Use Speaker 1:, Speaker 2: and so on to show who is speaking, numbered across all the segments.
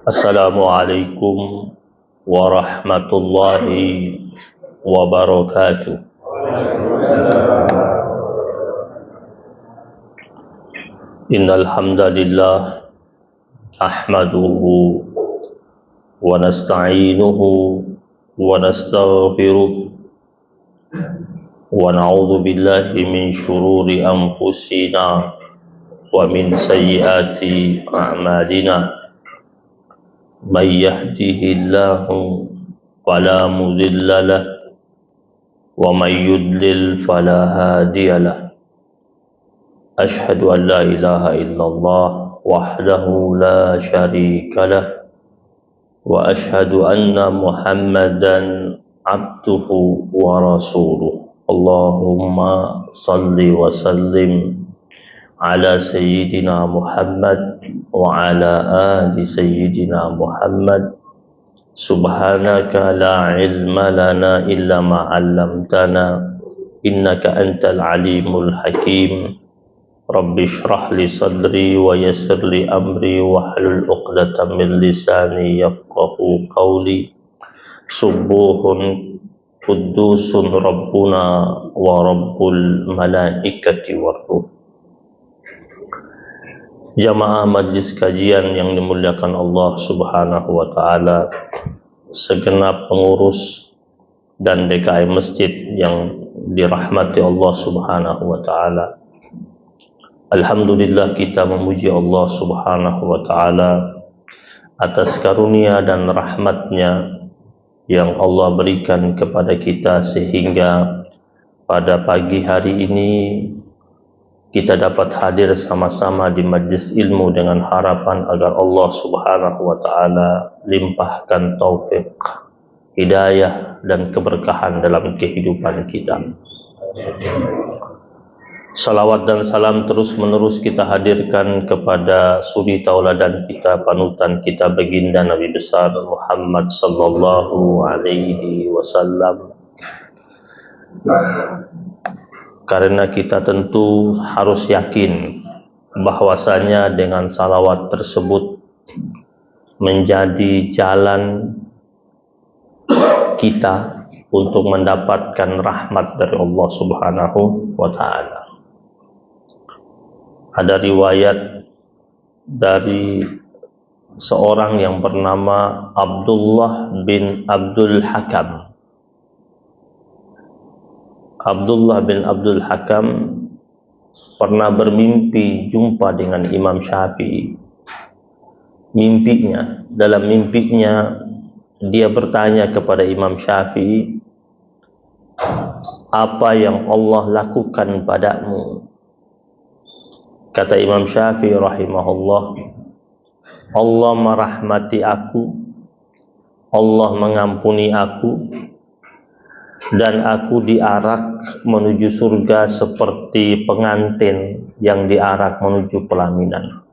Speaker 1: Assalamualaikum warahmatullahi wabarakatuh. Innal hamdalillah ahmaduhu wa nasta'inuhu wa nastaghfiruh wa na'udzu billahi min shururi anfusina wa min sayyiati a'malina. Man yahdihillahu fala mudilla lahu wa man yudlil fala hadiya lahu. Ashhadu an la ilaha illallah wahdahu la syarika lahu wa ashhadu anna Muhammadan abduhu wa rasuluh. Allahumma salli wa sallim ala sayyidina Muhammad wa ala ali sayyidina Muhammad. Subhanaka la ilma lana illa ma 'allamtana innaka antal alimul hakim. Rabbi shrah li sadri wa yassir li amri wa hlul 'uqdatam min lisani yafqahu qawli. Subuhun quddusun rabbuna wa rabbul malaikati war ruh. Jamaah majlis kajian yang dimuliakan Allah Subhanahu wa taala, segenap pengurus dan DKI masjid yang dirahmati Allah Subhanahu wa taala. Alhamdulillah, kita memuji Allah Subhanahu wa taala atas karunia dan rahmatnya yang Allah berikan kepada kita, sehingga pada pagi hari ini kita dapat hadir sama-sama di majlis ilmu dengan harapan agar Allah Subhanahu wa taala limpahkan taufik, hidayah dan keberkahan dalam kehidupan kita. Salawat dan salam terus menerus kita hadirkan kepada suri tauladan kita, panutan kita, baginda Nabi besar Muhammad sallallahu alaihi wasallam. Karena kita tentu harus yakin bahwasanya dengan salawat tersebut menjadi jalan kita untuk mendapatkan rahmat dari Allah Subhanahu wa taala. Ada riwayat dari seorang yang bernama Abdullah bin Abdul Hakam. Abdullah bin Abdul Hakam pernah bermimpi jumpa dengan Imam Syafi'i. Dalam mimpinya dia bertanya kepada Imam Syafi'i, apa yang Allah lakukan padamu? Kata Imam Syafi'i rahimahullah, Allah merahmati aku, Allah mengampuni aku, dan aku diarak menuju surga seperti pengantin yang diarak menuju pelaminan.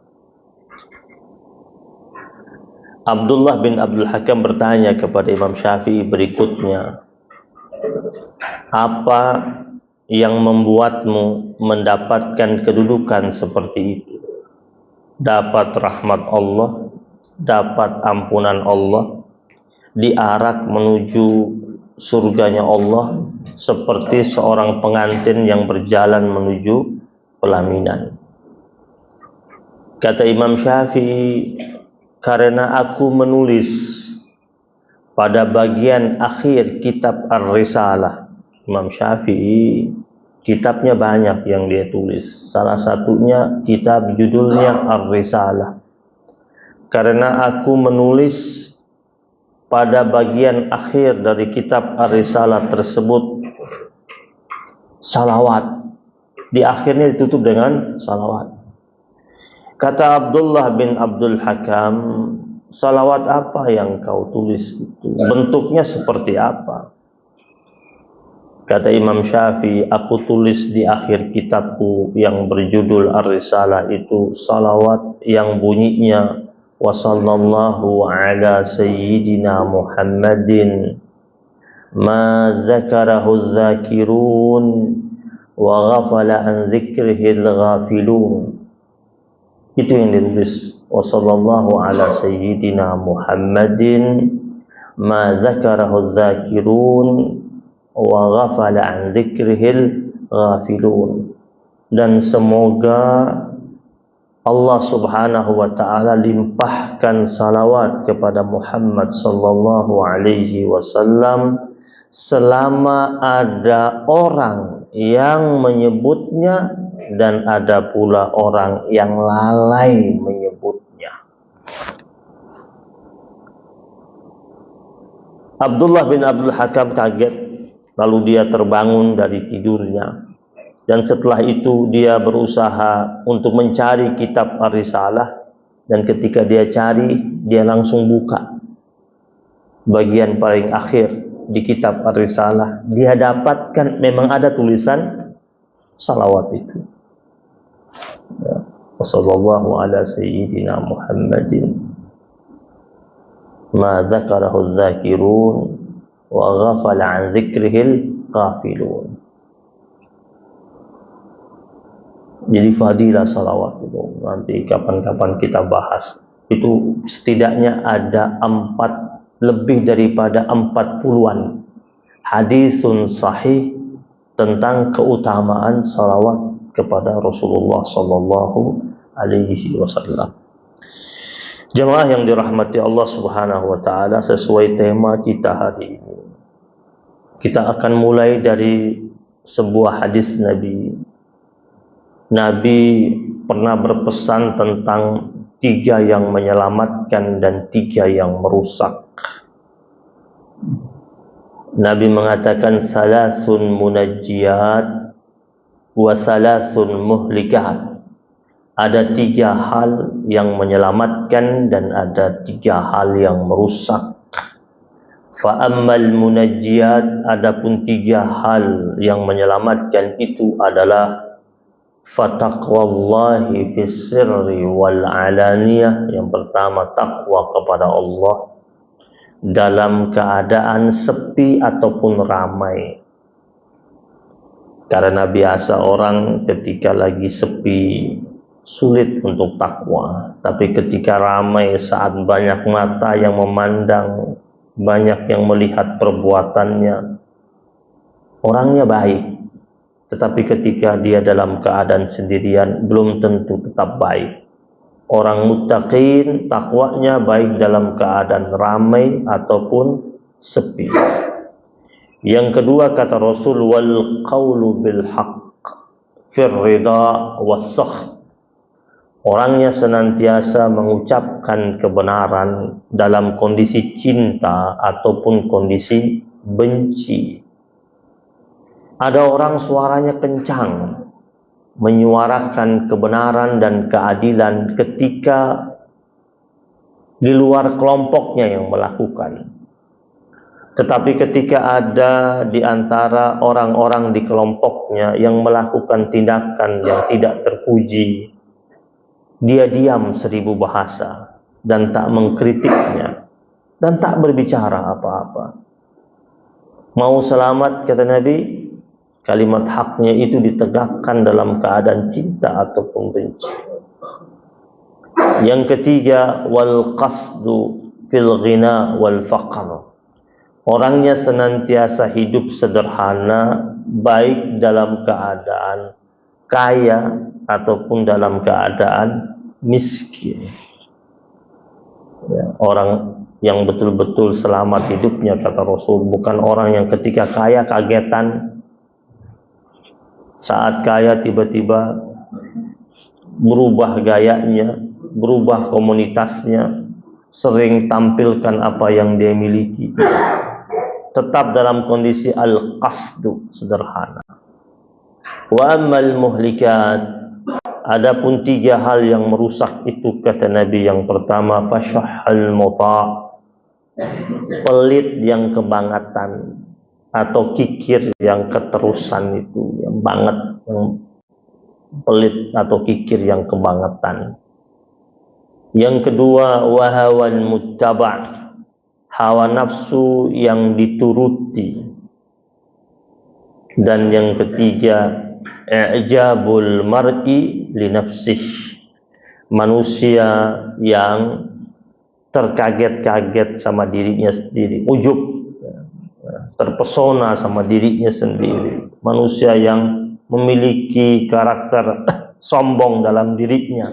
Speaker 1: Abdullah bin Abdul Hakam bertanya kepada Imam Syafi'i berikutnya, apa yang membuatmu mendapatkan kedudukan seperti itu? Dapat rahmat Allah, dapat ampunan Allah, diarak menuju surganya Allah seperti seorang pengantin yang berjalan menuju pelaminan. Kata Imam Syafi'i, karena aku menulis pada bagian akhir kitab Ar-Risalah. Imam Syafi'i kitabnya banyak yang dia tulis, salah satunya kitab judulnya Ar-Risalah. Karena aku menulis pada bagian akhir dari kitab Ar-Risalah tersebut salawat, di akhirnya ditutup dengan salawat. Kata Abdullah bin Abdul Hakam, salawat apa yang kau tulis itu? Bentuknya seperti apa? Kata Imam Syafi'i, aku tulis di akhir kitabku yang berjudul Ar-Risalah itu salawat yang bunyinya wa sallallahu ala sayyidina Muhammadin ma zakarahu zakirun wa ghafala an zikrihil ghafilun. Itu yang ditulis. wa sallallahu ala sayyidina Muhammadin ma zakarahu dzakirun wa ghafala an dzikrihil ghafilun. Dan semoga Allah subhanahu wa ta'ala limpahkan salawat kepada Muhammad sallallahu alaihi wasallam selama ada orang yang menyebutnya dan ada pula orang yang lalai menyebutnya. Abdullah bin Abdul Hakam kaget, lalu dia terbangun dari tidurnya. Dan setelah itu dia berusaha untuk mencari kitab Ar-Risalah, dan ketika dia cari, dia langsung buka bagian paling akhir di kitab Ar-Risalah. Dia dapatkan memang ada tulisan salawat itu. Ya. Wassallallahu ala sayyidina Muhammadin ma zakarahu dzakirun wa ghafala an dzikrihil ghafilun. Jadi fadilah salawat itu nanti kapan-kapan kita bahas. Itu setidaknya ada lebih daripada 40-an hadisun sahih tentang keutamaan salawat kepada Rasulullah sallallahu alaihi wasallam. Jemaah yang dirahmati Allah subhanahu wa ta'ala, sesuai tema kita hari ini, kita akan mulai dari sebuah hadis Nabi. Nabi pernah berpesan tentang 3 yang menyelamatkan dan 3 yang merusak. Nabi mengatakan salasun munajjiyat wa salasun muhlikat. Ada 3 hal yang menyelamatkan dan ada 3 hal yang merusak. Fa ammal munajjiyat, adapun 3 hal yang menyelamatkan itu adalah fataqwallahi fis sirri wal alaniyah. Yang pertama, takwa kepada Allah dalam keadaan sepi ataupun ramai. Karena biasa orang ketika lagi sepi sulit untuk takwa, tapi ketika ramai, saat banyak mata yang memandang, banyak yang melihat perbuatannya, orangnya baik. Tetapi ketika dia dalam keadaan sendirian, belum tentu tetap baik. Orang muttaqin, takwanya baik dalam keadaan ramai ataupun sepi. Yang kedua, kata Rasul, wal qawlu bil haqq fir ridha was sakht. Orangnya senantiasa mengucapkan kebenaran dalam kondisi cinta ataupun kondisi benci. Ada orang suaranya kencang, menyuarakan kebenaran dan keadilan ketika di luar kelompoknya yang melakukan. Tetapi ketika ada di antara orang-orang di kelompoknya yang melakukan tindakan yang tidak terpuji, dia diam 1000 bahasa dan tak mengkritiknya dan tak berbicara apa-apa. Mau selamat, kata Nabi, kalimat haknya itu ditegakkan dalam keadaan cinta ataupun benci. Yang ketiga, wal qasdu fil ghina wal faqr. Orangnya senantiasa hidup sederhana, baik dalam keadaan kaya ataupun dalam keadaan miskin. Ya, orang yang betul-betul selamat hidupnya, kata Rasul, bukan orang yang ketika kaya kagetan, saat kaya tiba-tiba berubah gayanya, berubah komunitasnya, sering tampilkan apa yang dia miliki. Tetap dalam kondisi al-qasdu, sederhana. Wa ammal muhlikat, adapun 3 hal yang merusak itu, kata Nabi, yang pertama fasyahhal muta', pelit yang kebangetan atau kikir yang keterusan, itu yang banget, yang pelit atau kikir yang kebangetan. Yang kedua, wahawan muttaba', hawa nafsu yang dituruti. Dan yang ketiga, i'jabul mar'i li nafsih, manusia yang terkaget-kaget sama dirinya sendiri, ujub, terpesona sama dirinya sendiri, manusia yang memiliki karakter sombong dalam dirinya,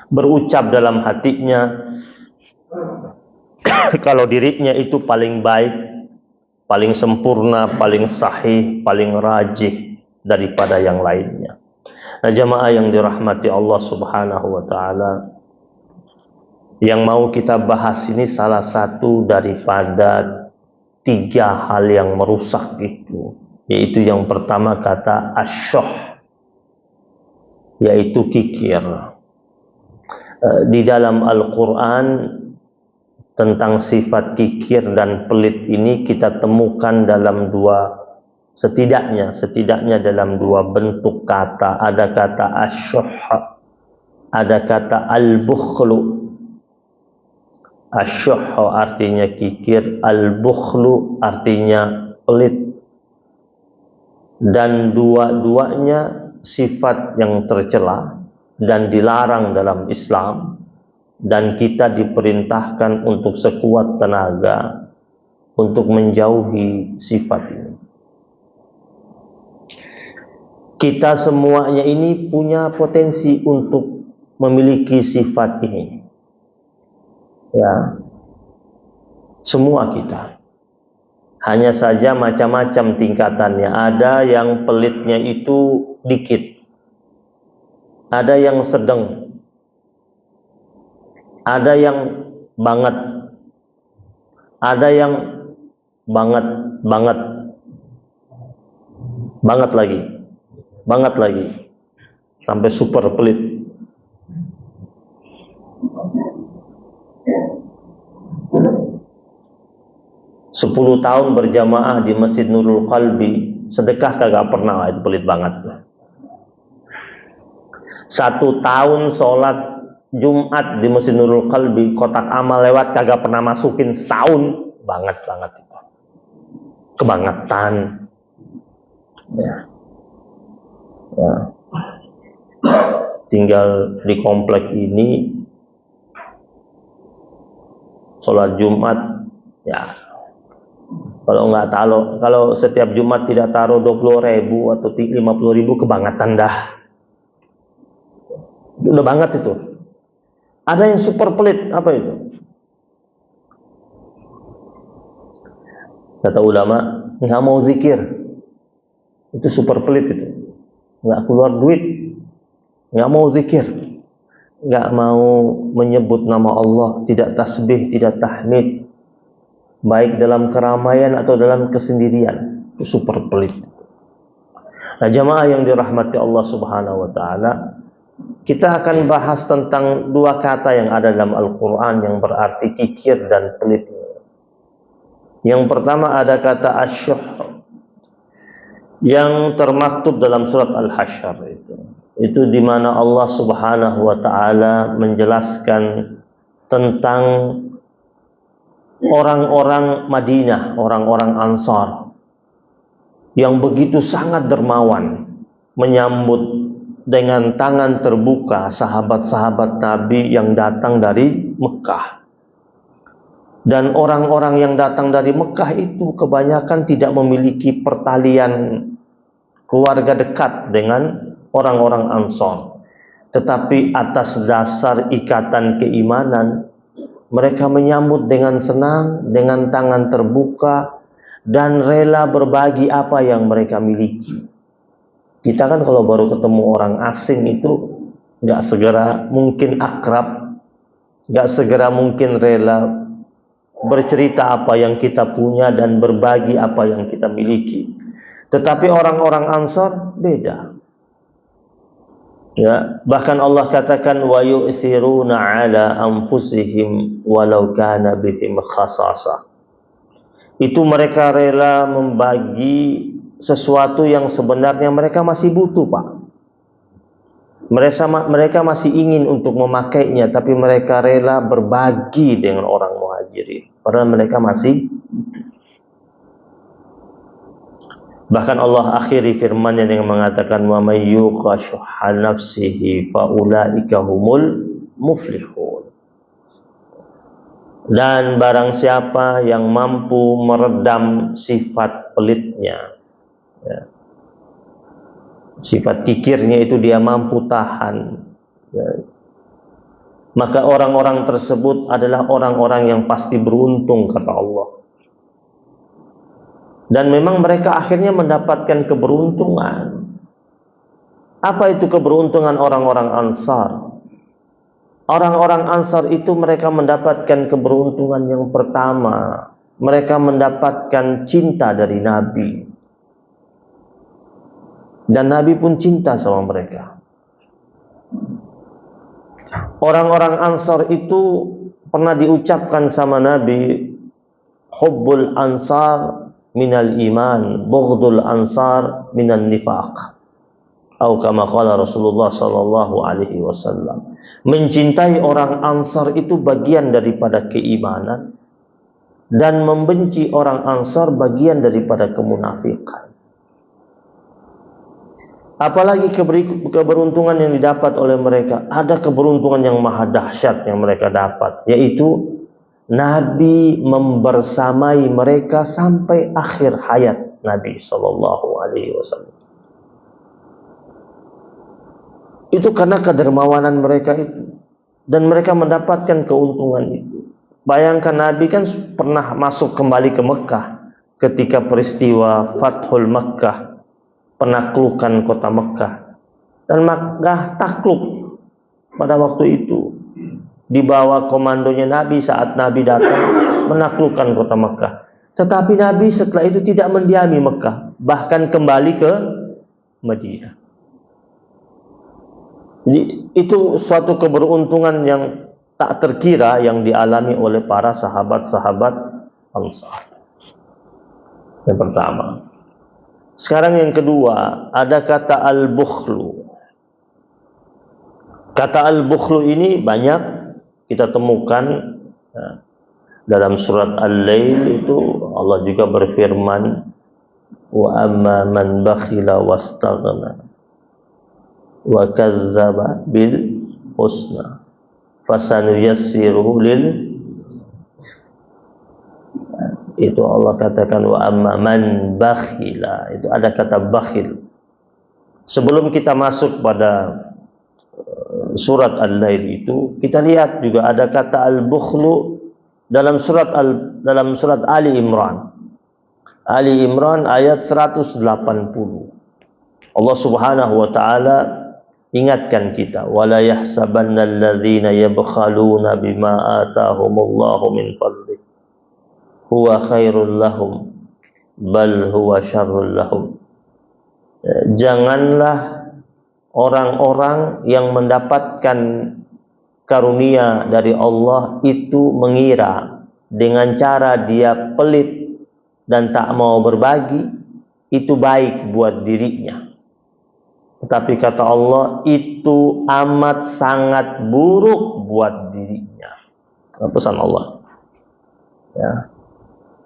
Speaker 1: berucap dalam hatinya kalau dirinya itu paling baik, paling sempurna, paling sahih, paling rajih daripada yang lainnya. Nah, jamaah yang dirahmati Allah Subhanahu wa taala, yang mau kita bahas ini salah satu daripada 3 hal yang merusak itu, yaitu yang pertama kata asyuh, yaitu kikir. Di dalam Al-Quran tentang sifat kikir dan pelit ini kita temukan dalam setidaknya dalam 2 bentuk kata. Ada kata asyuh, ada kata al-bukhlu. Asyuh artinya kikir, al-bukhlu artinya pelit, dan dua-duanya sifat yang tercela dan dilarang dalam Islam, dan kita diperintahkan untuk sekuat tenaga untuk menjauhi sifat ini. Kita semuanya ini punya potensi untuk memiliki sifat ini, ya, semua kita. Hanya saja macam-macam tingkatannya. Ada yang pelitnya itu dikit, ada yang sedang, ada yang banget, ada yang banget lagi, sampai super pelit. Sepuluh tahun berjamaah di Masjid Nurul Qalbi, sedekah kagak pernah, itu pelit banget. 1 tahun sholat Jumat di Masjid Nurul Qalbi, kotak amal lewat kagak pernah masukin setahun, banget itu, kebangetan, ya. Tinggal di komplek ini sholat Jumat, ya, kalau setiap Jumat tidak taruh 20.000 atau 50.000, kebangetan dah. Udah banget itu. Ada yang super pelit, apa itu? Kata ulama, nggak mau zikir, itu super pelit itu. Nggak keluar duit, nggak mau zikir, nggak mau menyebut nama Allah, tidak tasbih, tidak tahmid, baik dalam keramaian atau dalam kesendirian, itu super pelit. Nah, jamaah yang dirahmati Allah Subhanahu wa taala, kita akan bahas tentang 2 kata yang ada dalam Al-Quran yang berarti kikir dan pelit. Yang pertama ada kata asyuh, yang termaktub dalam surat Al-Hasyr, itu di mana Allah Subhanahu wa taala menjelaskan tentang orang-orang Madinah, orang-orang Ansar yang begitu sangat dermawan, menyambut dengan tangan terbuka sahabat-sahabat Nabi yang datang dari Mekah. Dan orang-orang yang datang dari Mekah itu kebanyakan tidak memiliki pertalian keluarga dekat dengan orang-orang Ansar, tetapi atas dasar ikatan keimanan, mereka menyambut dengan senang, dengan tangan terbuka, dan rela berbagi apa yang mereka miliki. Kita kan kalau baru ketemu orang asing itu nggak segera mungkin akrab, nggak segera mungkin rela bercerita apa yang kita punya dan berbagi apa yang kita miliki. Tetapi orang-orang Ansar beda. Ya, bahkan Allah katakan wa yu'thiruna ala anfusihim walau kana bihim khasasa. Itu mereka rela membagi sesuatu yang sebenarnya mereka masih butuh, Pak. Mereka masih ingin untuk memakainya, tapi mereka rela berbagi dengan orang muhajirin, padahal mereka masih. Bahkan Allah akhiri firman-Nya dengan mengatakan wa may yuqa syuhha nafsihi fa ulaika humul muflihun. Dan barang siapa yang mampu meredam sifat pelitnya, ya, sifat kikirnya itu dia mampu tahan, ya, maka orang-orang tersebut adalah orang-orang yang pasti beruntung, kata Allah. Dan memang mereka akhirnya mendapatkan keberuntungan. Apa itu keberuntungan orang-orang Ansar? Orang-orang Ansar itu mereka mendapatkan keberuntungan yang pertama. Mereka mendapatkan cinta dari Nabi. Dan Nabi pun cinta sama mereka. Orang-orang Ansar itu pernah diucapkan sama Nabi, hubbul ansar minal iman, bughdul ansar minan nifaq. Atau kama qala Rasulullah sallallahu alaihi wasallam. Mencintai orang Ansar itu bagian daripada keimanan, dan membenci orang Ansar bagian daripada kemunafikan. Apalagi keberuntungan yang didapat oleh mereka. Ada keberuntungan yang maha dahsyat yang mereka dapat, yaitu Nabi membersamai mereka sampai akhir hayat Nabi sallallahu alaihi wasallam. Itu karena kedermawanan mereka itu, dan mereka mendapatkan keuntungan itu. Bayangkan Nabi kan pernah masuk kembali ke Mekah ketika peristiwa Fathul Mekah, penaklukan kota Mekah, dan Mekah takluk pada waktu itu. Di bawah komandonya Nabi saat Nabi datang menaklukkan kota Mekah. Tetapi Nabi setelah itu tidak mendiami Mekah, bahkan kembali ke Madinah. Jadi itu suatu keberuntungan yang tak terkira yang dialami oleh para sahabat-sahabat Ansar. Yang pertama. Sekarang yang kedua, ada kata al-bukhlu. Kata al-bukhlu ini banyak kita temukan, ya, dalam surat Al-Lail itu Allah juga berfirman, wa amma man bakhila wastaghna wa kadzdzaba bil husna fasanuyassiruhu lil, itu Allah katakan wa amma man bakhila, itu ada kata bakhil. Sebelum kita masuk pada surat Al-Lail itu, kita lihat juga ada kata al-bukhlu dalam surat Ali Imran. Ali Imran ayat 180. Allah Subhanahu wa taala ingatkan kita, wala yahsabannal ladzina yabkhaluna bima ataahumullahu min fadlihi huwa khairul lahum bal huwa syarrul lahum. Janganlah orang-orang yang mendapatkan karunia dari Allah itu mengira dengan cara dia pelit dan tak mau berbagi itu baik buat dirinya. Tetapi kata Allah, itu amat sangat buruk buat dirinya. Pesan Allah. Ya.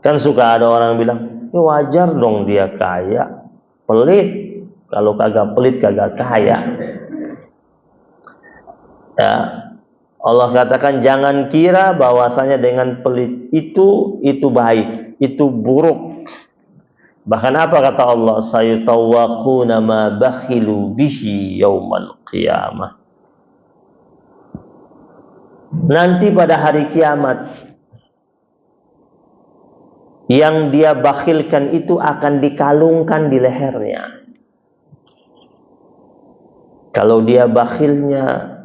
Speaker 1: Kan suka ada orang bilang, ya wajar dong dia kaya, pelit. Kalau kagak pelit kagak kaya. Ya, Allah katakan jangan kira bahwasanya dengan pelit itu baik, itu buruk. Bahkan apa kata Allah? Sayutawaquna ma bakhilu bihi yaumal qiyamah. Nanti pada hari kiamat yang dia bakhilkan itu akan dikalungkan di lehernya. Kalau dia bakhilnya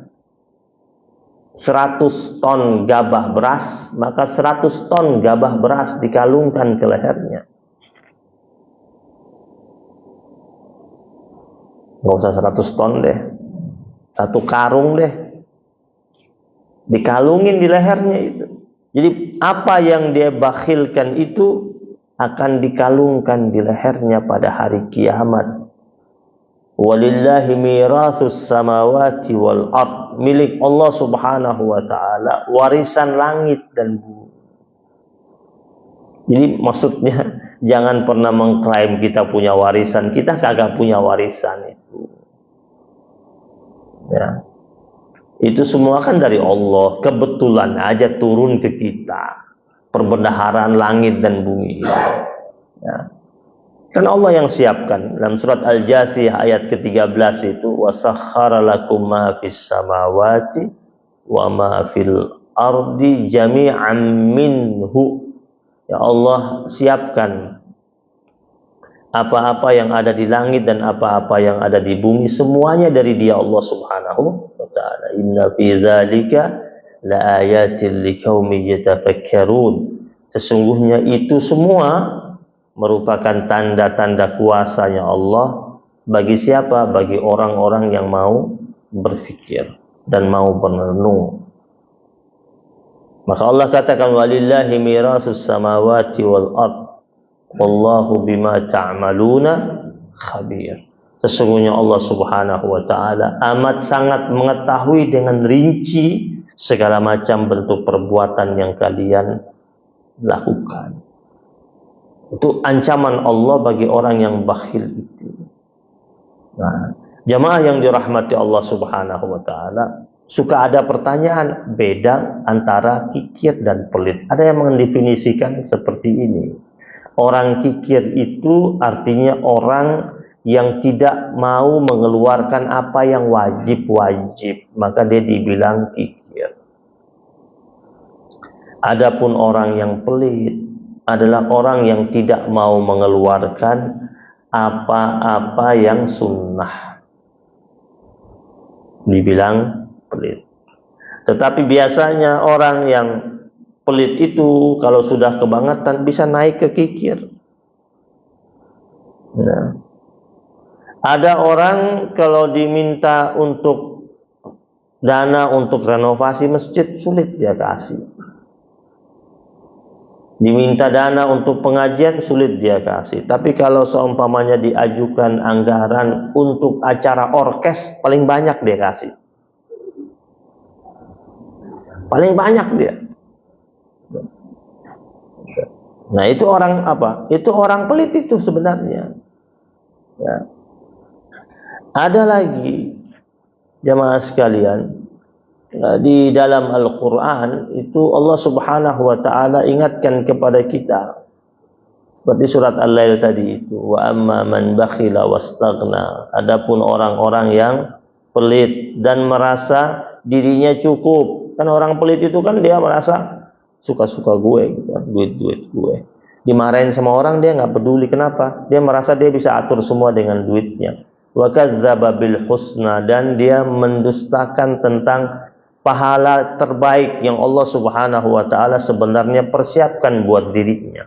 Speaker 1: 100 ton gabah beras, maka 100 ton gabah beras dikalungkan ke lehernya. Nggak usah 100 ton deh, 1 karung deh, dikalungin di lehernya itu. Jadi apa yang dia bakhilkan itu akan dikalungkan di lehernya pada hari kiamat. Walillahi mirasus samawati wal ard, milik Allah Subhanahu wa taala warisan langit dan bumi. Jadi maksudnya Jangan pernah mengklaim kita punya warisan. Kita kagak punya warisan itu. Ya. Itu semua kan dari Allah. Kebetulan aja turun ke kita. Perbendaharaan langit dan bumi. Ya. Kan Allah yang siapkan. Dalam surat Al-Jathiyah ayat ke-13 itu, وَسَخَّرَ لَكُمْ مَا فِي السَّمَاوَاتِ وَمَا فِي الْأَرْضِ جَمِيعًا مِّنْهُ. Ya Allah siapkan apa-apa yang ada di langit dan apa-apa yang ada di bumi, semuanya dari Dia Allah Subhanahu wa taala. Inna fi dzalika laayatil liqaumin yatafakkarun. Sesungguhnya itu semua merupakan tanda-tanda kuasanya Allah bagi siapa? Bagi orang-orang yang mau berfikir dan mau berenung. Maka Allah katakan walillahi mirasus samawati wal ard wallahu bima ta'maluna khabir. Sesungguhnya Allah Subhanahu wa taala amat sangat mengetahui dengan rinci segala macam bentuk perbuatan yang kalian lakukan. Itu ancaman Allah bagi orang yang bakhil itu. Nah, jamaah yang dirahmati Allah Subhanahu wa taala, suka ada pertanyaan beda antara kikir dan pelit. Ada yang mendefinisikan seperti ini. Orang kikir itu artinya orang yang tidak mau mengeluarkan apa yang wajib-wajib, maka dia dibilang kikir. Adapun orang yang pelit adalah orang yang tidak mau mengeluarkan apa-apa yang sunnah, dibilang pelit. Tetapi biasanya orang yang pelit itu kalau sudah kebangetan bisa naik ke kikir. Nah, ada orang kalau diminta untuk dana untuk renovasi masjid sulit dia kasih. Diminta dana untuk pengajian sulit dia kasih. Tapi kalau seumpamanya diajukan anggaran untuk acara orkes, paling banyak dia kasih. Paling banyak dia. Nah, itu orang apa? Itu orang pelit itu sebenarnya. Ya. Ada lagi jamaah sekalian, di dalam Al-Quran itu Allah Subhanahu wa ta'ala ingatkan kepada kita seperti surat Al-Lail tadi itu, wa amma man bakhila wastaghna. Adapun orang-orang yang pelit dan merasa dirinya cukup. Kan orang pelit itu kan dia merasa suka-suka gue gitu, duit-duit gue. Dimarahin sama orang dia nggak peduli. Kenapa? Dia merasa dia bisa atur semua dengan duitnya. Wa kadzdzaba bil husna, dan dia mendustakan tentang pahala terbaik yang Allah Subhanahu wa taala sebenarnya persiapkan buat dirinya.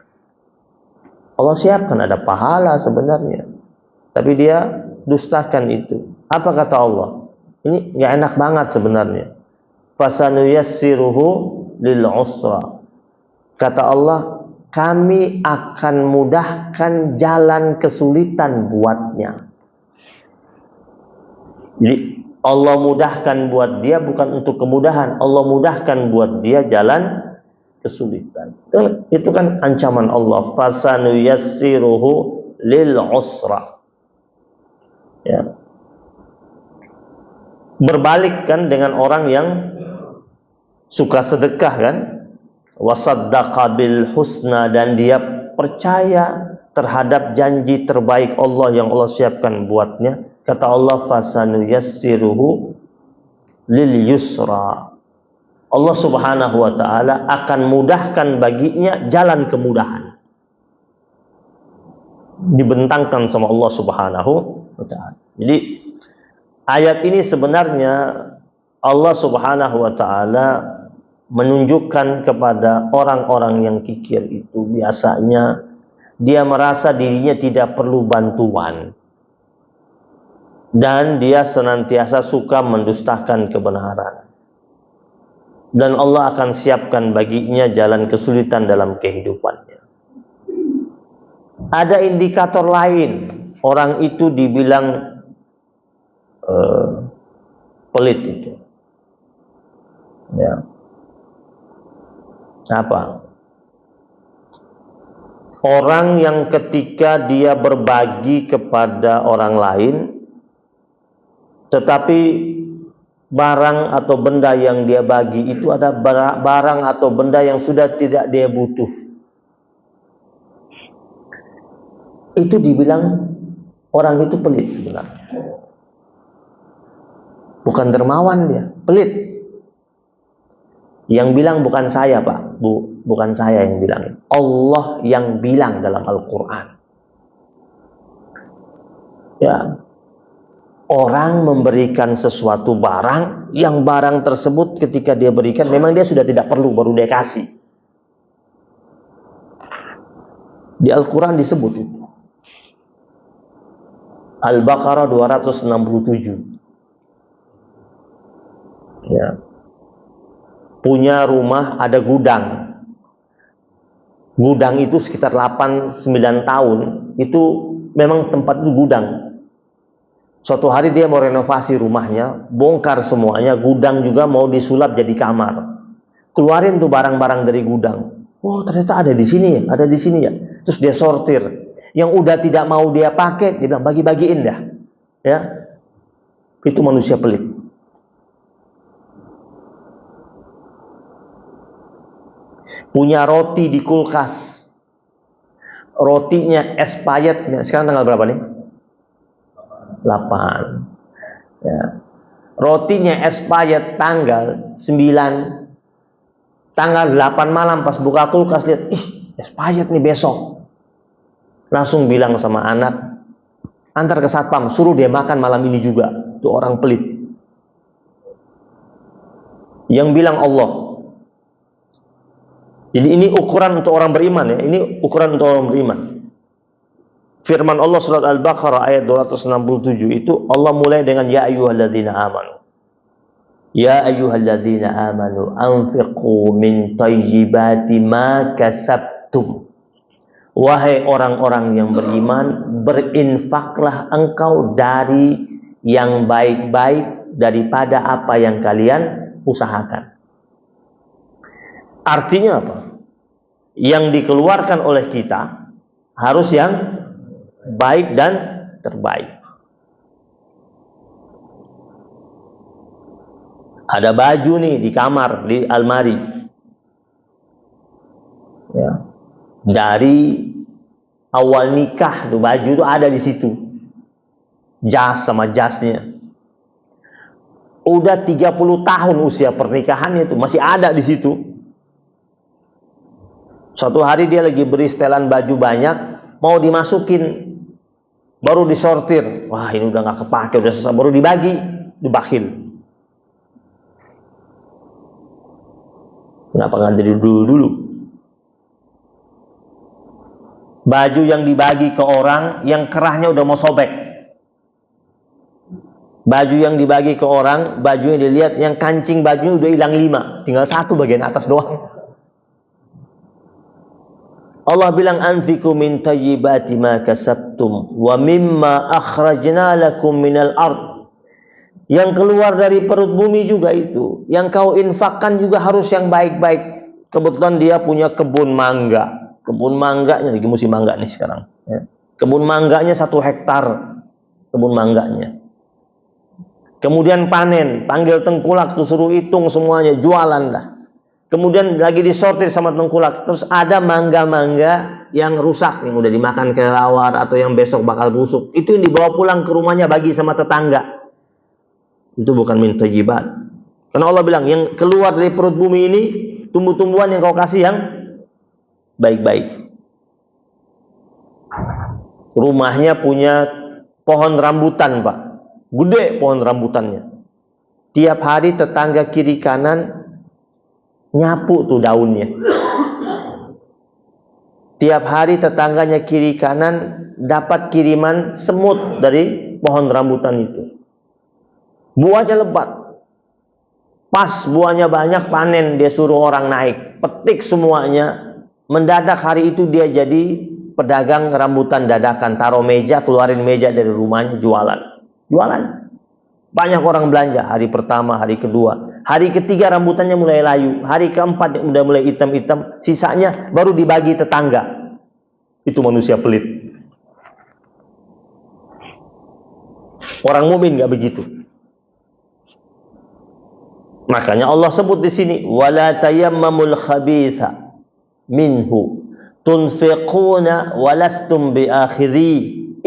Speaker 1: Allah siapkan ada pahala sebenarnya, tapi dia dustakan itu. Apa kata Allah? Ini nggak enak banget sebenarnya. Fasanuyassiruhu lil usra. Kata Allah, kami akan mudahkan jalan kesulitan buatnya. Jadi Allah mudahkan buat dia bukan untuk kemudahan. Allah mudahkan buat dia jalan kesulitan. Itu kan ancaman Allah. Fasanuyassiruhu lil usra. Ya. Berbalik kan dengan orang yang suka sedekah kan, wasaddaqa bil husna, dan dia percaya terhadap janji terbaik Allah yang Allah siapkan buatnya. Kata Allah, fasanuyassiruhu lil yusra. Allah Subhanahu wa taala akan mudahkan baginya jalan kemudahan. Dibentangkan sama Allah Subhanahu wa taala. Jadi ayat ini sebenarnya Allah Subhanahu wa taala menunjukkan kepada orang-orang yang kikir itu biasanya dia merasa dirinya tidak perlu bantuan dan dia senantiasa suka mendustakan kebenaran, dan Allah akan siapkan baginya jalan kesulitan dalam kehidupannya. Ada indikator lain orang itu dibilang pelit itu, ya. Apa? Orang yang ketika dia berbagi kepada orang lain, tetapi barang atau benda yang dia bagi itu ada barang atau benda yang sudah tidak dia butuh, itu dibilang orang itu pelit sebenarnya. Bukan dermawan, dia pelit. Yang bilang bukan saya, Pak. Bukan saya yang bilang. Allah yang bilang dalam Al-Quran. Ya. Orang memberikan sesuatu barang, yang barang tersebut ketika dia berikan, memang dia sudah tidak perlu, baru dia kasih. Di Al-Quran disebut itu. Al-Baqarah 267. Ya. Punya rumah, ada gudang. Gudang itu sekitar 8-9 tahun. Itu memang tempat itu gudang. Suatu hari dia mau renovasi rumahnya, bongkar semuanya, gudang juga mau disulap jadi kamar. Keluarin tuh barang-barang dari gudang. Oh, ternyata ada di sini ya, ada di sini ya. Terus dia sortir. Yang udah tidak mau dia pakai, dia bilang bagi-bagiin dah. Ya. Itu manusia pelit. Punya roti di kulkas, rotinya expirednya sekarang tanggal berapa nih? 8. Ya. Rotinya expired tanggal 9, tanggal 8 malam pas buka kulkas lihat, expired nih besok. Langsung bilang sama anak, antar ke satpam, suruh dia makan malam ini juga. Itu orang pelit. Yang bilang Allah. Jadi ini ukuran untuk orang beriman ya. Ini ukuran untuk orang beriman. Firman Allah surat Al-Baqarah ayat 267 itu Allah mulai dengan ya ayyuhalladzina amanu. Ya ayyuhalladzina amanu anfiqu min thayyibati ma kasabtum. Wahai orang-orang yang beriman, berinfaklah engkau dari yang baik-baik daripada apa yang kalian usahakan. Artinya apa? Yang dikeluarkan oleh kita harus yang baik dan terbaik. Ada baju nih di kamar, di almari. Ya. Dari awal nikah tuh baju tuh ada di situ. Jas sama jasnya. Udah 30 tahun usia pernikahannya itu masih ada di situ. Suatu hari dia lagi beri setelan baju banyak, mau dimasukin, baru disortir. Wah, ini udah gak kepake, udah selesai, baru dibagi, dibakhil. Kenapa nggak dari dulu? Baju yang dibagi ke orang, yang kerahnya udah mau sobek. Baju yang dibagi ke orang, bajunya dilihat, yang kancing bajunya udah hilang 5, tinggal 1 bagian atas doang. Allah bilang anfiqu min thayyibati ma kasabtum wa mimma akhrajna lakum minal ard. Yang keluar dari perut bumi juga itu. Yang kau infakkan juga harus yang baik-baik. Kebetulan dia punya kebun mangga. Kebun mangganya lagi musim mangga nih sekarang. Ya. Kebun mangganya 1 hektar. Kebun mangganya. Kemudian panen, panggil tengkulak tuh suruh hitung semuanya, jualan dah. Kemudian lagi disortir sama tengkulak. Terus ada mangga-mangga yang rusak, yang udah dimakan kelelawar atau yang besok bakal busuk. Itu yang dibawa pulang ke rumahnya bagi sama tetangga. Itu bukan min thayyibat. Karena Allah bilang yang keluar dari perut bumi ini tumbuh-tumbuhan yang kau kasih yang baik-baik. Rumahnya punya pohon rambutan, Pak. Gede pohon rambutannya. Tiap hari tetangga kiri kanan nyapu tuh daunnya. Tiap hari tetangganya kiri kanan dapat kiriman semut dari pohon rambutan itu. Buahnya lebat. Pas buahnya banyak, panen, dia suruh orang naik, petik semuanya. Mendadak hari itu dia jadi pedagang rambutan dadakan, taruh meja, keluarin meja dari rumahnya, jualan. Banyak orang belanja hari pertama, hari kedua. Hari ketiga rambutannya mulai layu. Hari keempat udah mulai hitam-hitam. Sisanya baru dibagi tetangga. Itu manusia pelit. Orang mukmin nggak begitu. Makanya Allah sebut di sini, wala tayammamul khabitha minhu tunfiquna walastum biakhidhi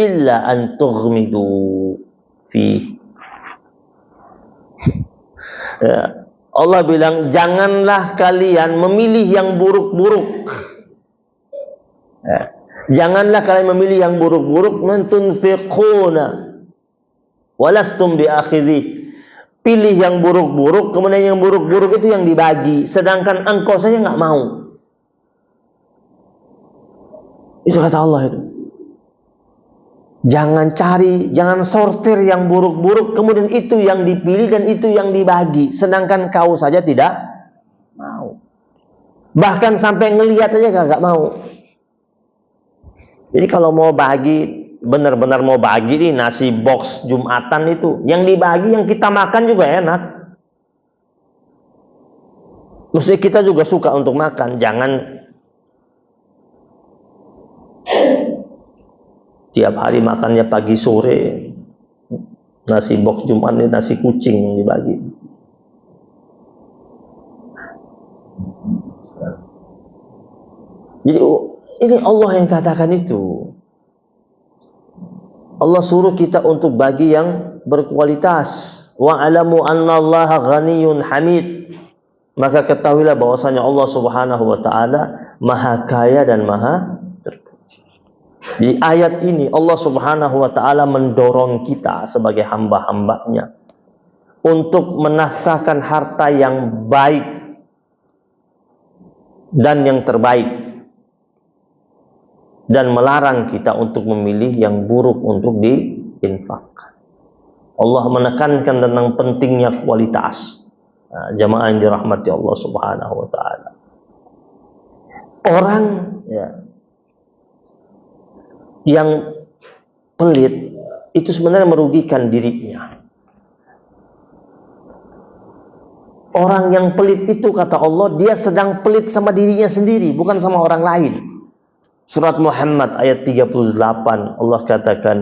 Speaker 1: illa an tughmidu fi. Ya, Allah bilang, janganlah kalian memilih yang buruk-buruk. Ya, janganlah kalian memilih yang buruk-buruk, tunfiquna walastum biakhidhi. Pilih yang buruk-buruk, kemudian yang buruk-buruk itu yang dibagi, sedangkan engkau saja nggak mau. Itu kata Allah itu. Jangan sortir yang buruk-buruk, kemudian itu yang dipilih dan itu yang dibagi, sedangkan kau saja tidak mau. Bahkan sampai ngelihat aja nggak mau. Jadi kalau mau bagi, benar-benar mau bagi nih nasi box Jumatan itu, yang dibagi yang kita makan juga enak. Mesti kita juga suka untuk makan, jangan tiap hari makannya pagi sore. Nasi box Jumat ini nasi kucing yang dibagi. Jadi ini Allah yang katakan itu. Allah suruh kita untuk bagi yang berkualitas. Wa'alamu annallaha ghaniyyun hamid. Maka ketahuilah bahwasanya Allah Subhanahu wa taala Maha Kaya dan Maha Terpuji. Di ayat ini Allah Subhanahu wa taala mendorong kita sebagai hamba-hambanya untuk menafkahkan harta yang baik dan yang terbaik, dan melarang kita untuk memilih yang buruk untuk diinfakkan. Allah menekankan tentang pentingnya kualitas. Nah, jamaah yang dirahmati Allah Subhanahu wa taala. Orang yang pelit itu sebenarnya merugikan dirinya. Orang yang pelit itu kata Allah, dia sedang pelit sama dirinya sendiri, bukan sama orang lain. Surat Muhammad ayat 38 Allah katakan,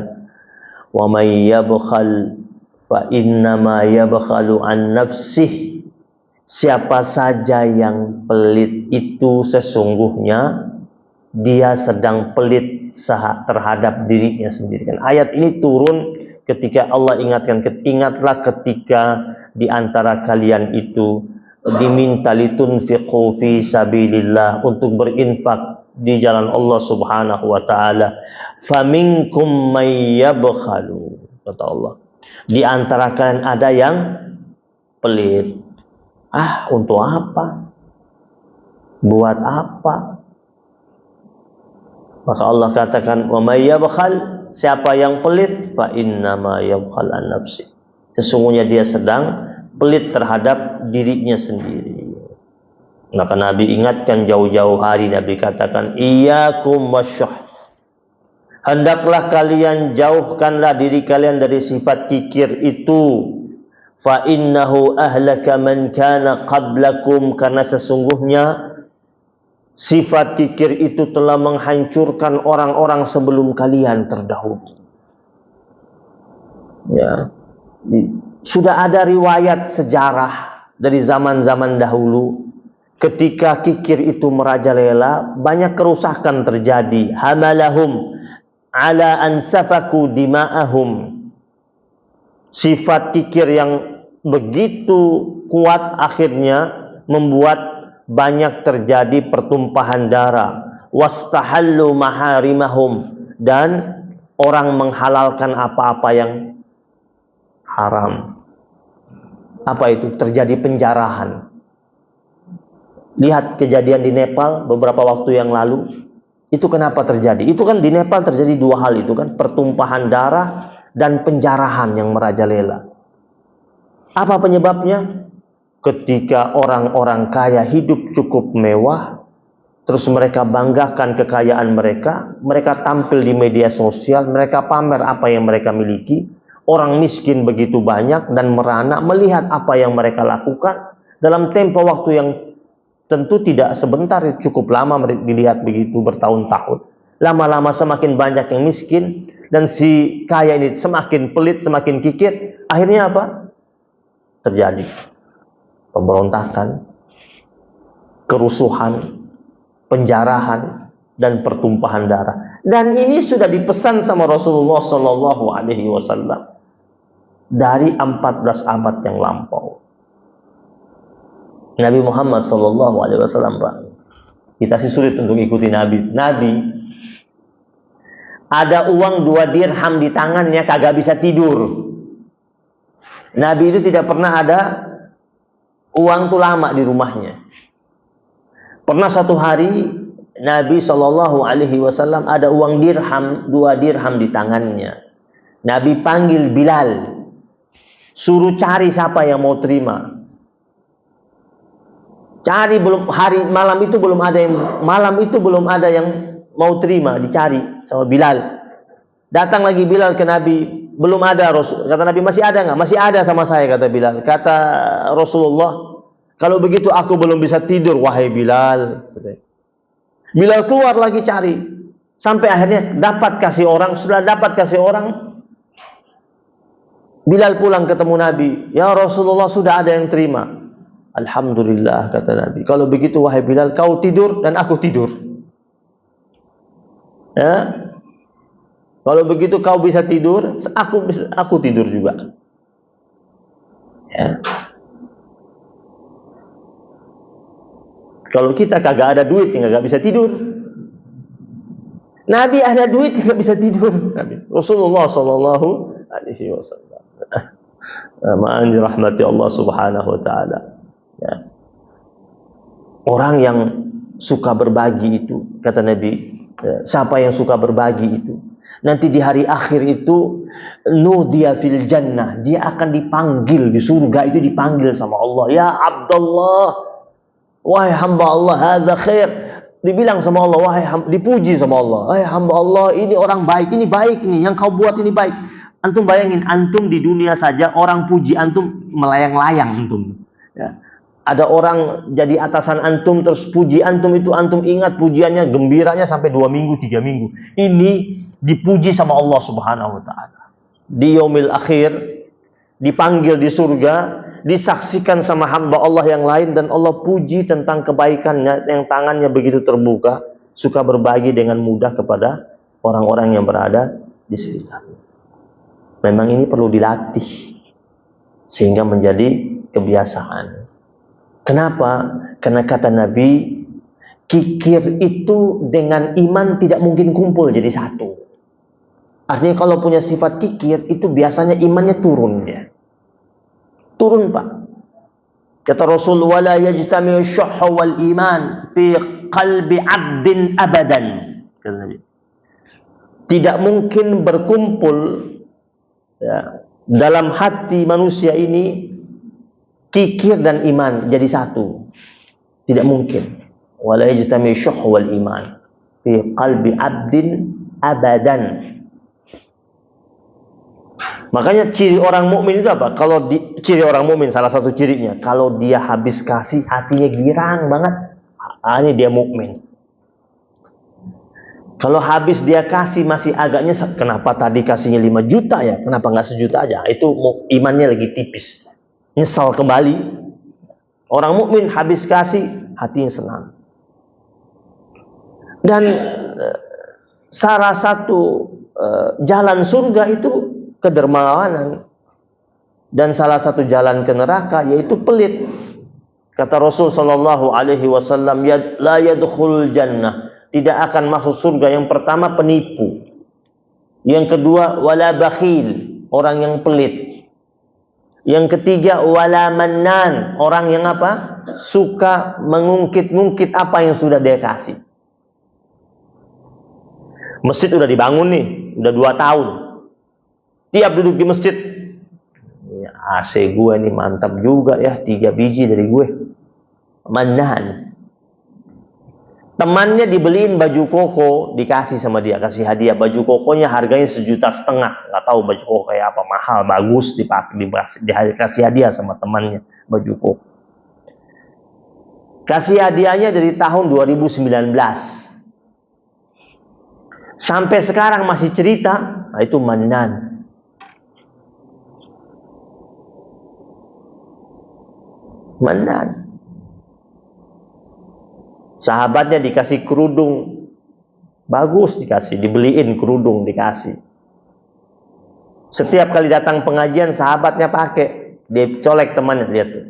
Speaker 1: wa may yabkhal fa innama yabkhalu an nafsih. Siapa saja yang pelit itu sesungguhnya dia sedang pelit terhadap dirinya sendiri. Ayat ini turun ketika Allah ingatlah ketika di antara kalian itu diminta litunfiqu fi sabilillah, untuk berinfak di jalan Allah Subhanahu wa taala. Faminkum may yabkhalu, kata Allah. Di antara kalian ada yang pelit. Untuk apa? Buat apa? Maka Allah katakan, wa may yabkhal, siapa yang pelit, fa innama yabkhal an nafsi. Sesungguhnya dia sedang pelit terhadap dirinya sendiri. Maka Nabi ingatkan jauh-jauh hari, Nabi katakan, iyyakum wasyuh. Hendaklah kalian jauhkanlah diri kalian dari sifat kikir itu. Fa innahu ahlaka man kana qablakum, karena sesungguhnya sifat kikir itu telah menghancurkan orang-orang sebelum kalian terdahulu. Ya. Sudah ada riwayat sejarah dari zaman-zaman dahulu, ketika kikir itu merajalela, banyak kerusakan terjadi. Hamalahum ala an safaku dima'ahum. Sifat kikir yang begitu kuat akhirnya membuat banyak terjadi pertumpahan darah. Wastahallu maharimahum, dan orang menghalalkan apa-apa yang haram. Apa itu? Terjadi penjarahan. Lihat kejadian di Nepal beberapa waktu yang lalu. Itu kenapa terjadi? Itu kan di Nepal terjadi dua hal itu kan, pertumpahan darah dan penjarahan yang merajalela. Apa penyebabnya? Ketika orang-orang kaya hidup cukup mewah, terus mereka banggakan kekayaan mereka, mereka tampil di media sosial, mereka pamer apa yang mereka miliki. Orang miskin begitu banyak dan merana melihat apa yang mereka lakukan dalam tempo waktu yang tentu tidak sebentar, cukup lama dilihat begitu bertahun-tahun. Lama-lama semakin banyak yang miskin, dan si kaya ini semakin pelit, semakin kikir. Akhirnya apa? Terjadi pemberontakan, kerusuhan, penjarahan, dan pertumpahan darah. Dan ini sudah dipesan sama Rasulullah Sallallahu Alaihi Wasallam dari 14 abad yang lampau. Nabi Muhammad Sallallahu Alaihi Wasallam, Pak, kita sih sulit untuk ikuti Nabi. Ada uang 2 dirham di tangannya, kagak bisa tidur. Nabi itu tidak pernah ada uang tuh lama di rumahnya. Pernah satu hari Nabi Shallallahu Alaihi Wasallam ada uang 2 dirham di tangannya. Nabi panggil Bilal, suruh cari siapa yang mau terima. Cari, malam itu belum ada yang mau terima, dicari sama Bilal. Datang lagi Bilal ke Nabi, belum ada. Kata Nabi, masih ada nggak? Masih ada sama saya, kata Bilal. Kata Rasulullah, kalau begitu aku belum bisa tidur, wahai Bilal. Bilal keluar lagi cari, sampai akhirnya dapat kasih orang. Sudah dapat kasih orang, Bilal pulang ketemu Nabi. Ya Rasulullah, sudah ada yang terima. Alhamdulillah, kata Nabi. Kalau begitu wahai Bilal, kau tidur dan aku tidur. Ya, kalau begitu kau bisa tidur, aku tidur juga. Ya. Kalau kita kagak ada duit, kagak bisa tidur. Nabi ada duit, kagak bisa tidur. Nabi Rasulullah Sallallahu Alaihi Wasallam. Ma'an dirahmati Allah Subhanahu Wa Taala. Ya. Orang yang suka berbagi itu, kata Nabi, siapa yang suka berbagi itu, nanti di hari akhir itu, nudiya fil jannah, dia akan dipanggil di surga itu, dipanggil sama Allah, ya Abdullah, wahai hamba Allah, hadza khair. Dibilang sama Allah, wahai dipuji sama Allah, wahai hamba Allah, ini orang baik, ini baik nih, yang kau buat ini baik. Antum bayangin, antum di dunia saja orang puji antum melayang-layang antum. Ya. Ada orang jadi atasan antum, terus puji antum itu, antum ingat pujiannya, gembiranya sampai 2 minggu, 3 minggu. Ini dipuji sama Allah Subhanahu Wa Taala. Di yaumil akhir, dipanggil di surga, disaksikan sama hamba Allah yang lain, dan Allah puji tentang kebaikannya, yang tangannya begitu terbuka, suka berbagi dengan mudah kepada orang-orang yang berada di sekitar. Memang ini perlu dilatih sehingga menjadi kebiasaan. Kenapa? Karena kata Nabi, kikir itu dengan iman tidak mungkin kumpul jadi satu. Artinya kalau punya sifat kikir itu biasanya imannya turun ya. Turun, Pak. Kata Rasul, wala yajtami'u syuhhu wal iman fi qalbi 'abdin abadan. Kata Nabi. Tidak mungkin berkumpul ya, dalam hati manusia ini kikir dan iman jadi satu. Tidak mungkin. Wala yajtami'u syuhhu wal iman fi qalbi 'abdin abadan. Makanya ciri orang mukmin itu apa? Ciri orang mukmin, salah satu cirinya, kalau dia habis kasih hatinya girang banget. Ini dia mukmin. Kalau habis dia kasih masih agaknya, kenapa tadi kasihnya 5 juta ya? Kenapa nggak 1 juta aja? Itu imannya lagi tipis. Nyesal kembali. Orang mukmin habis kasih hatinya senang. Dan salah satu jalan surga itu kedermawanan, dan salah satu jalan ke neraka yaitu pelit. Kata Rasul Sallallahu Alaihi Wasallam, la yadkhul jannah, tidak akan masuk surga. Yang pertama penipu, yang kedua wala bakhil, orang yang pelit, yang ketiga wala mannan, orang yang apa? Suka mengungkit-ungkit apa yang sudah dia kasih. Masjid udah dibangun nih, udah 2 tahun. Tiap duduk di masjid, ya, AC gue ini mantap juga ya, 3 biji dari gue. Mandan. Temannya dibeliin baju koko, dikasih sama dia, kasih hadiah. Baju kokonya harganya 1,5 juta. Nggak tahu baju koko kayak apa, mahal, bagus, dikasih hadiah sama temannya baju koko. Kasih hadiahnya dari tahun 2019. Sampai sekarang masih cerita, nah itu Mannan. Mannan. Sahabatnya dikasih kerudung bagus, dibeliin kerudung, dikasih. Setiap kali datang pengajian sahabatnya pakai, dia colek temannya, lihat tuh,